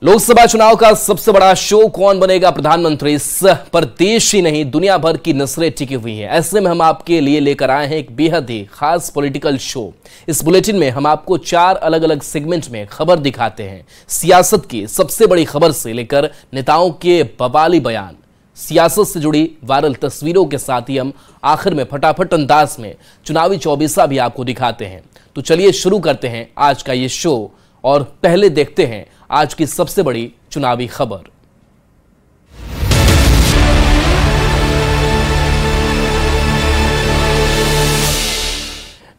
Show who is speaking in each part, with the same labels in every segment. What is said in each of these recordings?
Speaker 1: लोकसभा चुनाव का सबसे बड़ा शो कौन बनेगा प्रधानमंत्री, इस पर देश ही नहीं दुनिया भर की नजरें टिकी हुई हैं। ऐसे में हम आपके लिए लेकर आए हैं एक बेहद ही खास पॉलिटिकल शो। इस बुलेटिन में हम आपको 4 अलग अलग सेगमेंट में खबर दिखाते हैं। सियासत की सबसे बड़ी खबर से लेकर नेताओं के बवाली बयान, सियासत से जुड़ी वायरल तस्वीरों के साथ ही हम आखिर में फटाफट अंदाज में चुनावी चौबीसा भी आपको दिखाते हैं। तो चलिए शुरू करते हैं आज का ये शो और पहले देखते हैं आज की सबसे बड़ी चुनावी खबर।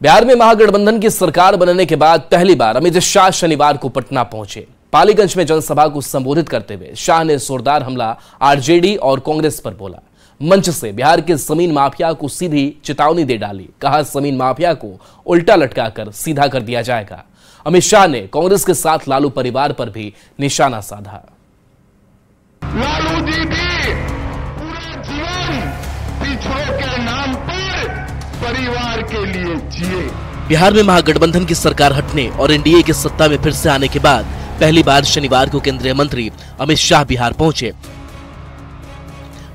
Speaker 1: बिहार में महागठबंधन की सरकार बनने के बाद पहली बार अमित शाह शनिवार को पटना पहुंचे। पालीगंज में जनसभा को संबोधित करते हुए शाह ने जोरदार हमला आरजेडी और कांग्रेस पर बोला। मंच से बिहार के जमीन माफिया को सीधी चेतावनी दे डाली। कहा, जमीन माफिया को उल्टा लटकाकर सीधा कर दिया जाएगा। अमित शाह ने कांग्रेस के साथ लालू परिवार पर भी निशाना साधा।
Speaker 2: लालू जी भी पूरा जीवन पिछड़ों के नाम पर परिवार के लिए जिए।
Speaker 1: बिहार में महागठबंधन की सरकार हटने और एनडीए की सत्ता में फिर से आने के बाद पहली बार शनिवार को केंद्रीय मंत्री अमित शाह बिहार पहुंचे।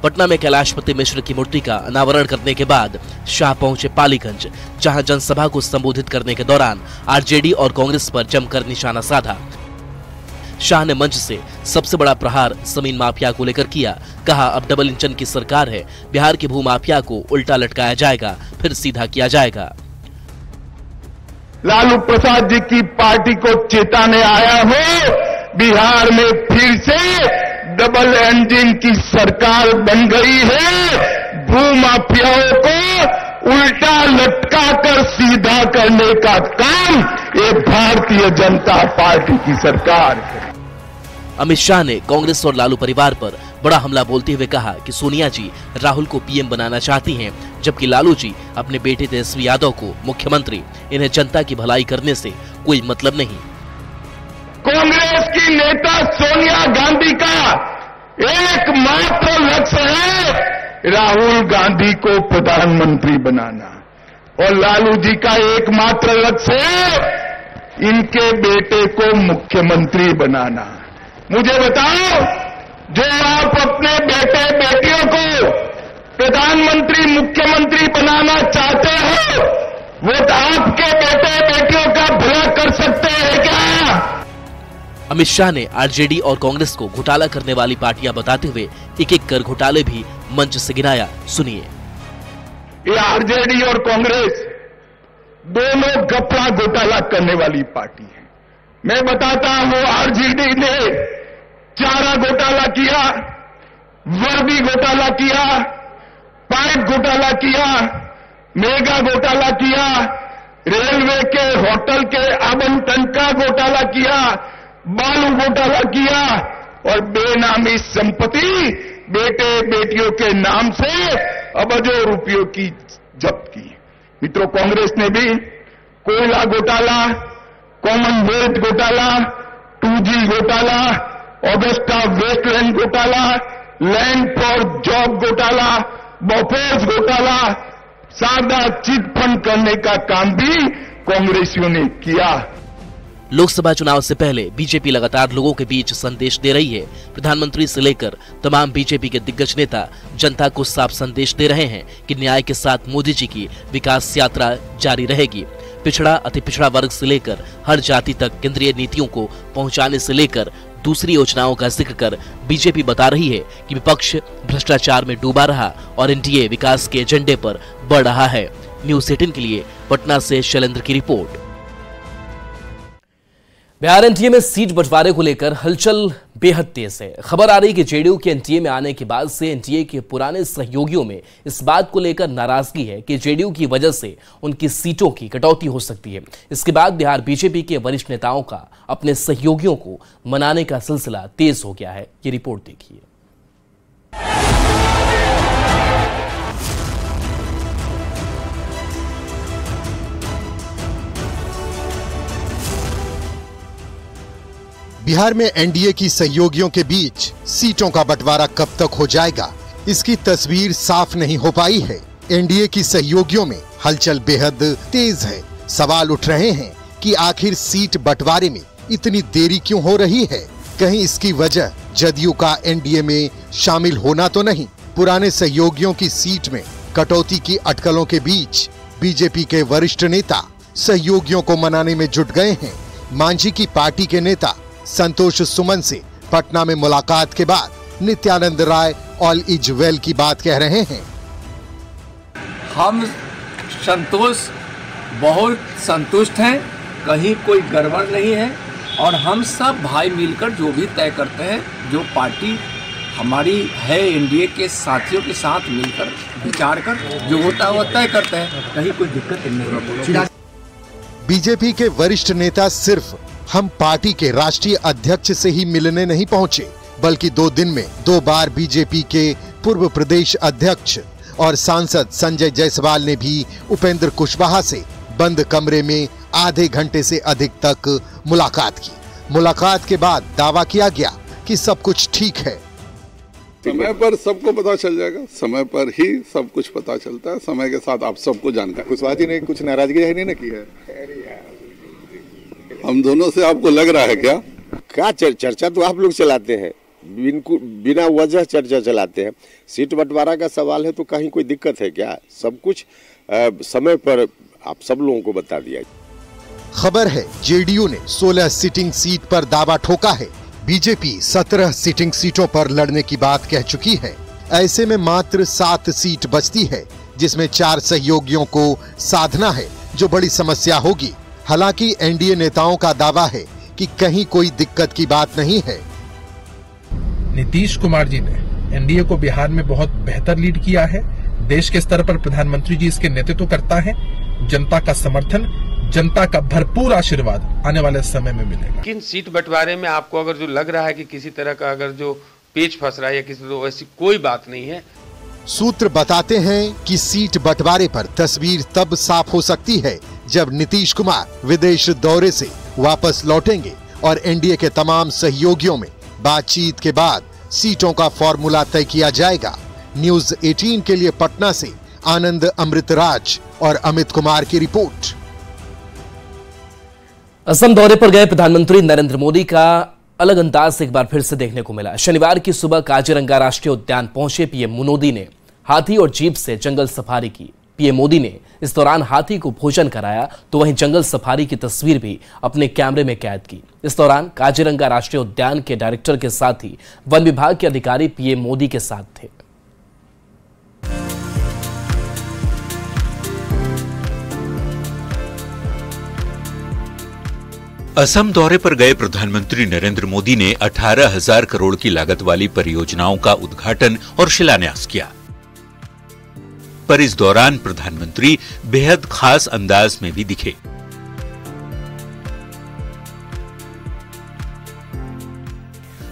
Speaker 1: पटना में कैलाशपति मिश्र की मूर्ति का अनावरण करने के बाद शाह पहुंचे पालीगंज, जहां जनसभा को संबोधित करने के दौरान आरजेडी और कांग्रेस पर जमकर निशाना साधा। शाह ने मंच से सबसे बड़ा प्रहार जमीन माफिया को लेकर किया। कहा, अब डबल इंजन की सरकार है, बिहार की भूमाफिया को उल्टा लटकाया जाएगा, फिर सीधा किया जाएगा।
Speaker 2: लालू प्रसाद जी की पार्टी को चेताने आया हो, बिहार में फिर से डबल इंजन की सरकार बन गई है, भूमाफियाओं को उल्टा लटकाकर सीधा करने का काम ये भारतीय जनता पार्टी की सरकार है।
Speaker 1: अमित शाह ने कांग्रेस और लालू परिवार पर बड़ा हमला बोलते हुए कहा कि सोनिया जी राहुल को पीएम बनाना चाहती हैं, जबकि लालू जी अपने बेटे तेजस्वी यादव को मुख्यमंत्री। इन्हें जनता की भलाई करने से कोई मतलब नहीं।
Speaker 2: कांग्रेस की नेता सोनिया गांधी का एकमात्र लक्ष्य है राहुल गांधी को प्रधानमंत्री बनाना, और लालू जी का एकमात्र लक्ष्य है इनके बेटे को मुख्यमंत्री बनाना। मुझे बताओ, जो आप अपने बेटे बेटियों को प्रधानमंत्री मुख्यमंत्री बनाना चाहते हो, वो तो आपके बेटे बेटियों का भला कर सकते हैं क्या?
Speaker 1: अमित शाह ने आरजेडी और कांग्रेस को घोटाला करने वाली पार्टियां बताते हुए एक एक कर घोटाले भी मंच से गिनाया। सुनिए।
Speaker 2: ये आरजेडी और कांग्रेस दोनों घपला घोटाला करने वाली पार्टी है। मैं बताता हूं, आरजेडी ने चारा घोटाला किया, वर्दी घोटाला किया, पाइप घोटाला किया, मेगा घोटाला किया, रेलवे के होटल के आवंटन का घोटाला किया, बालू घोटाला किया और बेनामी संपत्ति बेटे बेटियों के नाम से अरबों रुपयों की जब्त की। मित्रों, कांग्रेस ने भी कोयला घोटाला, कॉमनवेल्थ घोटाला, 2G घोटाला, ऑगस्टा वेस्टलैंड घोटाला, लैंड फॉर जॉब घोटाला, बोफोर्स घोटाला, सादा चिट फंड करने का काम भी कांग्रेसियों ने किया।
Speaker 1: लोकसभा चुनाव से पहले बीजेपी लगातार लोगों के बीच संदेश दे रही है। प्रधानमंत्री से लेकर तमाम बीजेपी के दिग्गज नेता जनता को साफ संदेश दे रहे हैं कि न्याय के साथ मोदी जी की विकास यात्रा जारी रहेगी। पिछड़ा अति पिछड़ा वर्ग से लेकर हर जाति तक केंद्रीय नीतियों को पहुंचाने से लेकर दूसरी योजनाओं का जिक्र कर बीजेपी बता रही है कि विपक्ष भ्रष्टाचार में डूबा रहा और एनडीए विकास के एजेंडे पर बढ़ रहा है। न्यूज़ 18 के लिए पटना से शैलेंद्र की रिपोर्ट। बिहार एनडीए में सीट बंटवारे को लेकर हलचल बेहद तेज है। खबर आ रही कि जेडीयू के एनडीए में आने के बाद से एनडीए के पुराने सहयोगियों में इस बात को लेकर नाराजगी है कि जेडीयू की वजह से उनकी सीटों की कटौती हो सकती है। इसके बाद बिहार बीजेपी के वरिष्ठ नेताओं का अपने सहयोगियों को मनाने का सिलसिला तेज हो गया है। ये रिपोर्ट देखिए।
Speaker 3: बिहार में एनडीए की सहयोगियों के बीच सीटों का बंटवारा कब तक हो जाएगा, इसकी तस्वीर साफ नहीं हो पाई है। एनडीए की सहयोगियों में हलचल बेहद तेज है। सवाल उठ रहे हैं कि आखिर सीट बंटवारे में इतनी देरी क्यों हो रही है। कहीं इसकी वजह जदयू का एनडीए में शामिल होना तो नहीं? पुराने सहयोगियों की सीट में कटौती की अटकलों के बीच बीजेपी के वरिष्ठ नेता सहयोगियों को मनाने में जुट गए हैं। मांझी की पार्टी के नेता संतोष सुमन से पटना में मुलाकात के बाद Nityanand Rai all is well की बात कह रहे हैं।
Speaker 4: हम संतोष बहुत संतुष्ट हैं, कहीं कोई गड़बड़ नहीं है और हम सब भाई मिलकर जो भी तय करते हैं, जो पार्टी हमारी है एनडीए के साथियों के साथ मिलकर विचार कर जो होता है वो तय करते हैं, कहीं कोई दिक्कत नहीं है।
Speaker 3: बीजेपी के वरिष्ठ नेता सिर्फ हम पार्टी के राष्ट्रीय अध्यक्ष से ही मिलने नहीं पहुंचे, बल्कि 2 दिन में 2 बार बीजेपी के पूर्व प्रदेश अध्यक्ष और सांसद संजय जायसवाल ने भी उपेंद्र कुशवाहा से बंद कमरे में आधे घंटे से अधिक तक मुलाकात की। मुलाकात के बाद दावा किया गया कि सब कुछ ठीक है।
Speaker 5: समय पर सबको पता चल जाएगा, समय पर ही सब कुछ पता चलता है, समय के साथ आप सबको जानकारी।
Speaker 6: कुशवाहा जी ने कुछ नाराजगी नहीं ना की है?
Speaker 5: हम दोनों से आपको लग रहा है क्या?
Speaker 6: क्या चर्चा तो आप लोग चलाते हैं, बिना वजह चर्चा चलाते हैं। सीट बंटवारा का सवाल है तो कहीं कोई दिक्कत है क्या? सब कुछ समय पर आप सब लोगों को बता दिया।
Speaker 3: खबर है जेडीयू ने 16 सिटिंग सीट पर दावा ठोका है। बीजेपी 17 सिटिंग सीटों पर लड़ने की बात कह चुकी है। ऐसे में मात्र 7 सीट बचती है, जिसमें 4 सहयोगियों को साधना है, जो बड़ी समस्या होगी। हालांकि एनडीए नेताओं का दावा है कि कहीं कोई दिक्कत की बात नहीं है।
Speaker 7: नीतीश कुमार जी ने एनडीए को बिहार में बहुत बेहतर लीड किया है। देश के स्तर पर प्रधानमंत्री जी इसके नेतृत्व करता है। जनता का समर्थन, जनता का भरपूर आशीर्वाद आने वाले समय में मिलेगा।
Speaker 8: किन सीट बंटवारे में आपको अगर जो लग रहा है कि किसी तरह का अगर जो पेच फंस रहा है या किसी तो ऐसी कोई बात नहीं है।
Speaker 3: सूत्र बताते हैं कि सीट बंटवारे पर तस्वीर तब साफ हो सकती है जब नीतीश कुमार विदेश दौरे से वापस लौटेंगे और एनडीए के तमाम सहयोगियों में बातचीत के बाद सीटों का फॉर्मूला तय किया जाएगा। न्यूज 18 के लिए पटना से आनंद अमृतराज और अमित कुमार की रिपोर्ट।
Speaker 1: असम दौरे पर गए प्रधानमंत्री नरेंद्र मोदी का अलग अंदाज एक बार फिर से देखने को मिला। शनिवार की सुबह काजीरंगा राष्ट्रीय उद्यान पहुंचे पीएम मोदी ने हाथी और जीप से जंगल सफारी की। पीएम मोदी ने इस दौरान हाथी को भोजन कराया तो वहीं जंगल सफारी की तस्वीर भी अपने कैमरे में कैद की। इस दौरान काजीरंगा राष्ट्रीय उद्यान के डायरेक्टर के साथ ही वन विभाग के अधिकारी पीएम मोदी के साथ थे।
Speaker 9: असम दौरे पर गए प्रधानमंत्री नरेंद्र मोदी ने 18,000 करोड़ की लागत वाली परियोजनाओं का उद्घाटन और शिलान्यास किया। पर इस दौरान प्रधानमंत्री बेहद खास अंदाज में भी दिखे।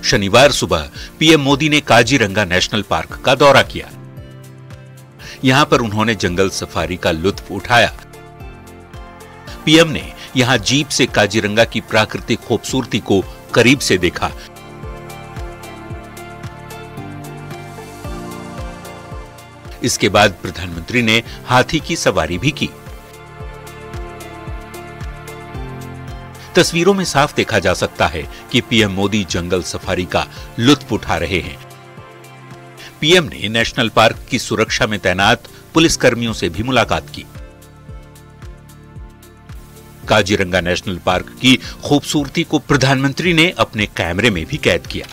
Speaker 9: शनिवार सुबह पीएम मोदी ने काजीरंगा नेशनल पार्क का दौरा किया। यहां पर उन्होंने जंगल सफारी का लुत्फ उठाया। पीएम ने यहां जीप से काजीरंगा की प्राकृतिक खूबसूरती को करीब से देखा। इसके बाद प्रधानमंत्री ने हाथी की सवारी भी की। तस्वीरों में साफ देखा जा सकता है कि पीएम मोदी जंगल सफारी का लुत्फ उठा रहे हैं। पीएम ने नेशनल पार्क की सुरक्षा में तैनात पुलिसकर्मियों से भी मुलाकात की। काजीरंगा नेशनल पार्क की खूबसूरती को प्रधानमंत्री ने अपने कैमरे में भी कैद किया।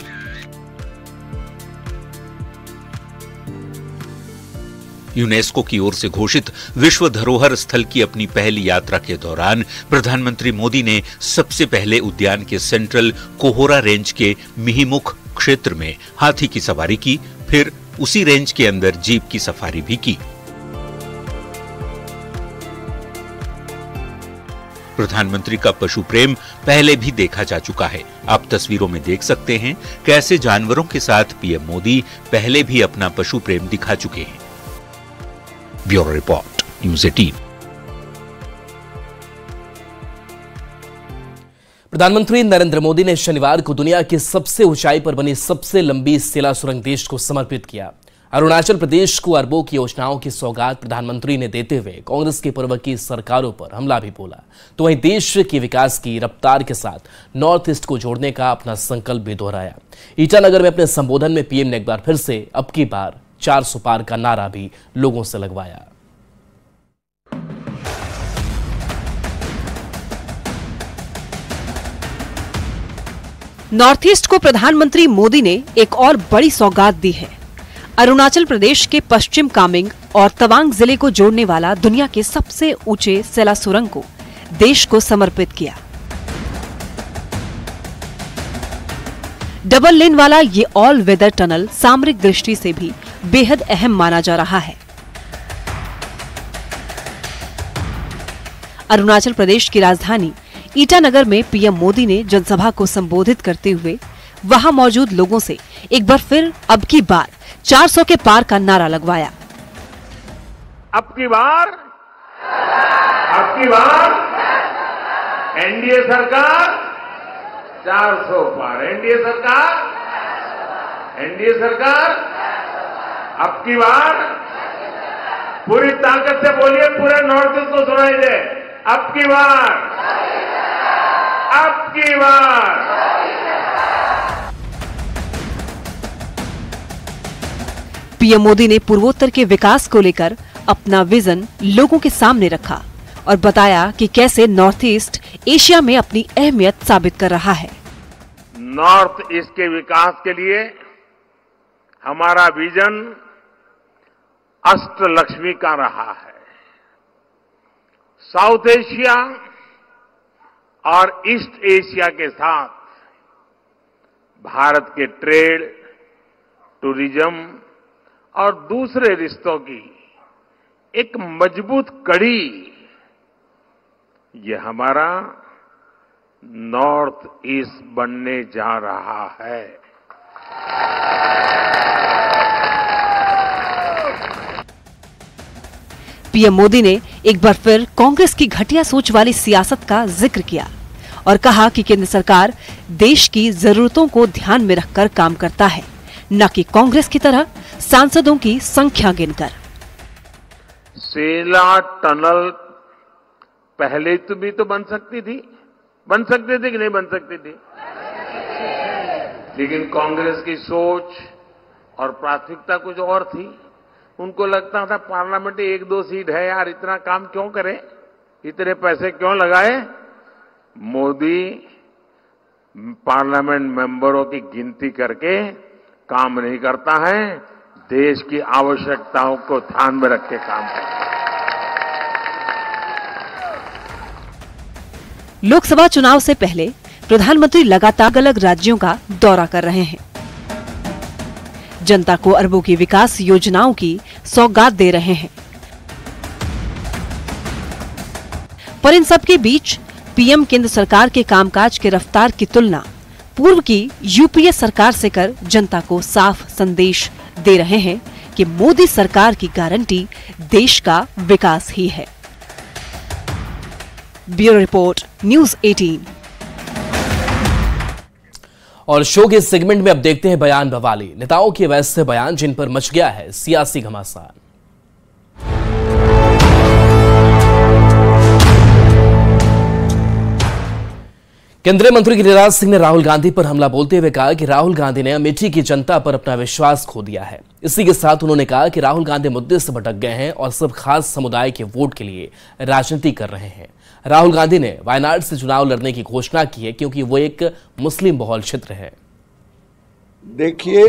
Speaker 9: यूनेस्को की ओर से घोषित विश्व धरोहर स्थल की अपनी पहली यात्रा के दौरान प्रधानमंत्री मोदी ने सबसे पहले उद्यान के सेंट्रल कोहोरा रेंज के मिहीमुख क्षेत्र में हाथी की सवारी की, फिर उसी रेंज के अंदर जीप की सफारी भी की। प्रधानमंत्री का पशु प्रेम पहले भी देखा जा चुका है। आप तस्वीरों में देख सकते हैं कैसे जानवरों के साथ पीएम मोदी पहले भी अपना पशु प्रेम दिखा चुके हैं। Bureau report, news 18।
Speaker 1: प्रधानमंत्री नरेंद्र मोदी ने शनिवार को दुनिया की सबसे ऊंचाई पर बनी सबसे लंबी सेला सुरंग देश को समर्पित किया। अरुणाचल प्रदेश को अरबों की योजनाओं की सौगात प्रधानमंत्री ने देते हुए कांग्रेस के पूर्व की सरकारों पर हमला भी बोला। तो वहीं देश के विकास की रफ्तार के साथ नॉर्थ ईस्ट को जोड़ने का अपना संकल्प भी दोहराया। ईटानगर में अपने संबोधन में पीएम ने एक बार फिर से अब की बार 400 पार का नारा भी लोगों से लगवाया।
Speaker 10: नॉर्थ ईस्ट को प्रधानमंत्री मोदी ने एक और बड़ी सौगात दी है। अरुणाचल प्रदेश के पश्चिम कामेंग और तवांग जिले को जोड़ने वाला दुनिया के सबसे ऊंचे सेला सुरंग को देश को समर्पित किया। डबल लेन वाला ये ऑल वेदर टनल सामरिक दृष्टि से भी बेहद अहम माना जा रहा है। अरुणाचल प्रदेश की राजधानी ईटानगर में पीएम मोदी ने जनसभा को संबोधित करते हुए वहां मौजूद लोगों से एक बार फिर अब की बार 400 के पार का नारा लगवाया।
Speaker 8: अब की बार एनडीए सरकार 400 पार। एनडीए सरकार अब की बार पूरी ताकत से बोलिए, पूरे नॉर्थ ईस्ट को सुनाई दे। अब की बार
Speaker 10: पीएम मोदी ने पूर्वोत्तर के विकास को लेकर अपना विजन लोगों के सामने रखा और बताया कि कैसे नॉर्थ ईस्ट एशिया में अपनी अहमियत साबित कर रहा है।
Speaker 8: नॉर्थ ईस्ट के विकास के लिए हमारा विजन अष्टलक्ष्मी का रहा है। साउथ एशिया और ईस्ट एशिया के साथ भारत के ट्रेड, टूरिज्म और दूसरे रिश्तों की एक मजबूत कड़ी, ये हमारा नॉर्थ ईस्ट बनने जा रहा है।
Speaker 10: पीएम मोदी ने एक बार फिर कांग्रेस की घटिया सोच वाली सियासत का जिक्र किया और कहा कि केंद्र सरकार देश की जरूरतों को ध्यान में रखकर काम करता है, न कि कांग्रेस की तरह सांसदों की संख्या गिनकर।
Speaker 8: सेला टनल पहले भी तो बन सकती थी कि नहीं बन सकती थी, लेकिन कांग्रेस की सोच और प्राथमिकता कुछ और थी। उनको लगता था पार्लियामेंट 1-2 सीट है यार, इतना काम क्यों करें, इतने पैसे क्यों लगाए। मोदी पार्लियामेंट मेंबरों की गिनती करके काम नहीं करता है, देश की आवश्यकताओं को ध्यान में रख के काम करता है।
Speaker 10: लोकसभा चुनाव से पहले प्रधानमंत्री लगातार अलग राज्यों का दौरा कर रहे हैं, जनता को अरबों की विकास योजनाओं की सौगात दे रहे हैं। पर इन सब के बीच पीएम केंद्र सरकार के कामकाज के रफ्तार की तुलना पूर्व की यूपीए सरकार से कर जनता को साफ संदेश दे रहे हैं कि मोदी सरकार की गारंटी देश का विकास ही है। Bureau report, news 18।
Speaker 1: और शो के इस सेगमेंट में अब देखते हैं बयान बवाली, नेताओं के वैसे बयान जिन पर मच गया है सियासी घमासान। केंद्रीय मंत्री गिरिराज सिंह ने राहुल गांधी पर हमला बोलते हुए कहा कि राहुल गांधी ने अमेठी की जनता पर अपना विश्वास खो दिया है। इसी के साथ उन्होंने कहा कि राहुल गांधी मुद्दे से भटक गए हैं और सब खास समुदाय के वोट के लिए राजनीति कर रहे हैं। राहुल गांधी ने वायनाड से चुनाव लड़ने की घोषणा की है क्योंकि वो एक मुस्लिम बहुल क्षेत्र है।
Speaker 11: देखिए,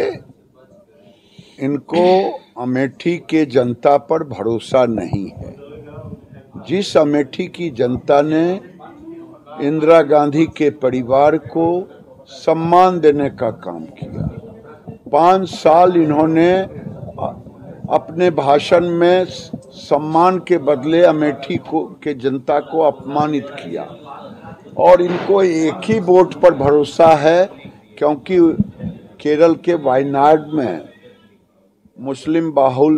Speaker 11: इनको अमेठी के जनता पर भरोसा नहीं है। जिस अमेठी की जनता ने इंदिरा गांधी के परिवार को सम्मान देने का काम किया, 5 साल इन्होंने अपने भाषण में सम्मान के बदले अमेठी के जनता को अपमानित किया और इनको एक ही वोट पर भरोसा है क्योंकि केरल के वायनाड में मुस्लिम बहुल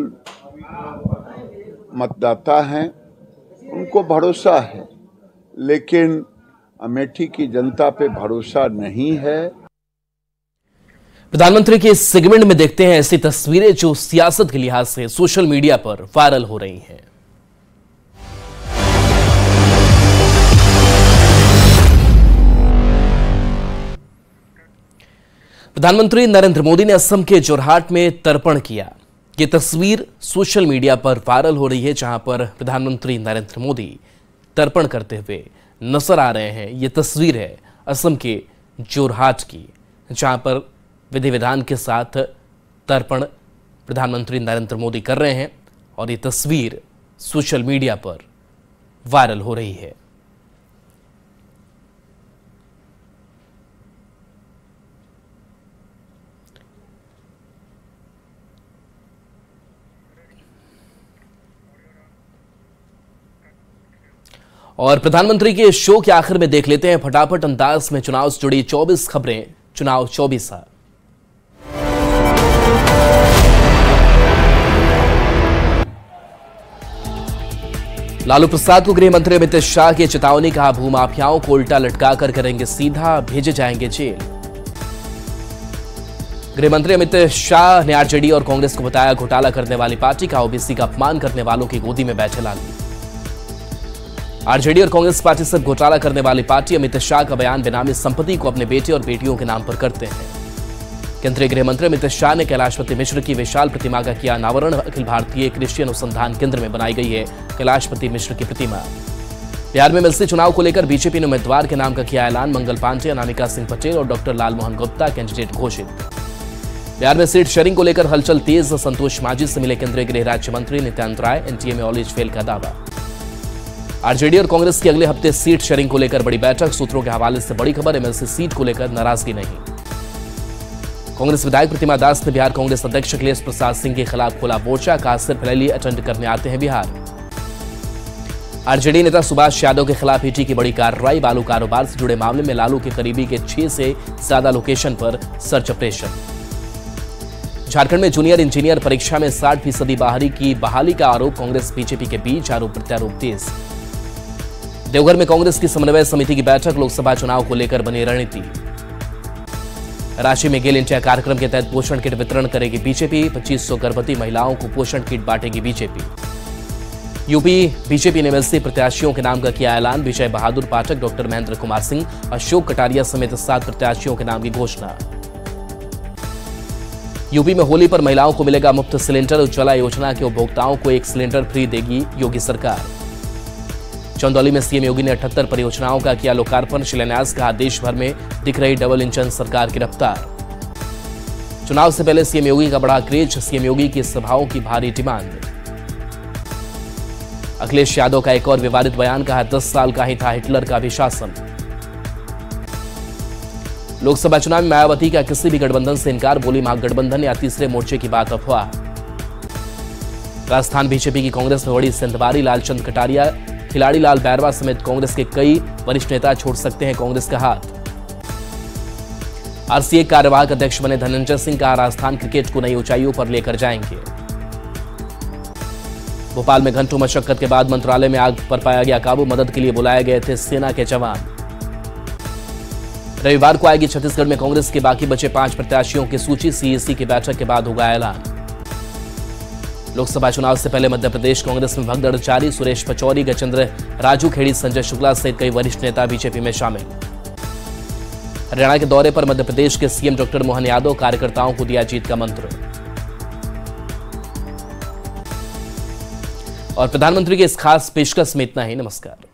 Speaker 11: मतदाता हैं, उनको भरोसा है, लेकिन अमेठी की जनता पे भरोसा नहीं है।
Speaker 1: प्रधानमंत्री के इस सेगमेंट में देखते हैं ऐसी तस्वीरें जो सियासत के लिहाज से सोशल मीडिया पर वायरल हो रही हैं। प्रधानमंत्री नरेंद्र मोदी ने असम के जोरहाट में तर्पण किया। ये तस्वीर सोशल मीडिया पर वायरल हो रही है, जहां पर प्रधानमंत्री नरेंद्र मोदी तर्पण करते हुए नजर आ रहे हैं। ये तस्वीर है असम के जोरहाट की, जहां पर विधि विधान के साथ तर्पण प्रधानमंत्री नरेंद्र मोदी कर रहे हैं और ये तस्वीर सोशल मीडिया पर वायरल हो रही है। और प्रधानमंत्री के शो के आखिर में देख लेते हैं फटाफट अंदाज में चुनाव से जुड़ी 24 खबरें। चुनाव 24 लालू प्रसाद को गृह मंत्री अमित शाह की चेतावनी, कहा भूमाफियाओं को उल्टा लटकाकर करेंगे सीधा, भेजे जाएंगे जेल। गृह मंत्री अमित शाह ने आरजेडी और कांग्रेस को बताया घोटाला करने वाली पार्टी, का ओबीसी का अपमान करने वालों की गोदी में बैठे लालू। आरजेडी और कांग्रेस पार्टी से घोटाला करने वाली पार्टी। अमित शाह का बयान बेनामी संपत्ति को अपने बेटे और बेटियों के नाम पर करते हैं। केंद्रीय गृह मंत्री अमित शाह ने कैलाशपति मिश्र की विशाल प्रतिमा का किया अनावरण। अखिल भारतीय कृषि अनुसंधान केंद्र में बनाई गई है कैलाशपति मिश्र की प्रतिमा। बिहार में एमएलसी चुनाव को लेकर बीजेपी ने उम्मीदवार के नाम का किया ऐलान। मंगल पांडे, अनामिका सिंह पटेल और डॉक्टर लालमोहन गुप्ता कैंडिडेट घोषित। बिहार में सीट शेयरिंग को लेकर हलचल तेज। संतोष मांझी से मिले केंद्रीय गृह राज्य मंत्री नित्यानंद राय। एनटीए में ऑलेज फेल का दावा। आरजेडी और कांग्रेस की अगले हफ्ते सीट शेयरिंग को लेकर बड़ी बैठक। सूत्रों के हवाले से बड़ी खबर, एमएलसी सीट को लेकर नाराजगी नहीं। कांग्रेस विधायक प्रतिमा दास ने बिहार कांग्रेस अध्यक्ष अखिलेश प्रसाद सिंह के खिलाफ खोला मोर्चा, कहा सिर्फ रैली अटेंड करने आते हैं बिहार। आरजेडी नेता सुभाष यादव के खिलाफ ईडी की बड़ी कार्रवाई। बालू कारोबार से जुड़े मामले में लालू के करीबी के 6 से ज्यादा लोकेशन पर सर्च ऑपरेशन। झारखंड में जूनियर इंजीनियर परीक्षा में 60% बाहरी की बहाली का आरोप। कांग्रेस बीजेपी के बीच आरोप प्रत्यारोप तेज। देवघर में कांग्रेस की समन्वय समिति की बैठक। लोकसभा चुनाव को लेकर बनी रणनीति। रांची में गेल इंडिया कार्यक्रम के तहत पोषण किट वितरण करेगी बीजेपी। 2500 गर्भवती महिलाओं को पोषण किट बांटेगी बीजेपी। यूपी बीजेपी ने एमएलसी प्रत्याशियों के नाम का किया ऐलान। विजय बहादुर पाठक, डॉक्टर महेंद्र कुमार सिंह, अशोक कटारिया समेत 7 प्रत्याशियों के नाम की घोषणा। यूपी में होली पर महिलाओं को मिलेगा मुफ्त सिलेंडर। उज्ज्वला योजना के उपभोक्ताओं को 1 सिलेंडर फ्री देगी योगी सरकार। चंदौली में सीएम योगी ने 78 परियोजनाओं का किया लोकार्पण शिलान्यास। कहा देश भर में दिख रही डबल इंजन सरकार की रफ्तार। चुनाव से पहले सीएम योगी का बड़ा क्रेज। सीएम योगी की सभाओं की भारी डिमांड। अखिलेश यादव का एक और विवादित बयान। कहा 10 साल का ही था हिटलर का भी शासन। लोकसभा चुनाव में मायावती का किसी भी गठबंधन से इनकार। बोली महागठबंधन या तीसरे मोर्चे की बात अफवाह। राजस्थान बीजेपी की कांग्रेस में बड़ी सेंधबारी। लालचंद कटारिया, खिलाड़ी लाल बैरवा समेत कांग्रेस के कई वरिष्ठ नेता छोड़ सकते हैं कांग्रेस का हाथ। आरसीए कार्यवाहक अध्यक्ष बने धनंजय सिंह। कहा राजस्थान क्रिकेट को नई ऊंचाइयों पर लेकर जाएंगे। भोपाल में घंटों मशक्कत के बाद मंत्रालय में आग पर पाया गया काबू। मदद के लिए बुलाए गए थे सेना के जवान। रविवार को आएगी छत्तीसगढ़ में कांग्रेस के बाकी बचे 5 प्रत्याशियों की सूची। सीएसी की बैठक के बाद होगा ऐलान। लोकसभा चुनाव से पहले मध्य प्रदेश कांग्रेस में भगदड़ जारी। सुरेश पचौरी, गजेंद्र राजू खेड़ी, संजय शुक्ला सहित कई वरिष्ठ नेता बीजेपी में शामिल। हरियाणा के दौरे पर मध्य प्रदेश के सीएम डॉक्टर मोहन यादव। कार्यकर्ताओं को दिया जीत का मंत्र। और प्रधानमंत्री की इस खास पेशकश में इतना ही। नमस्कार।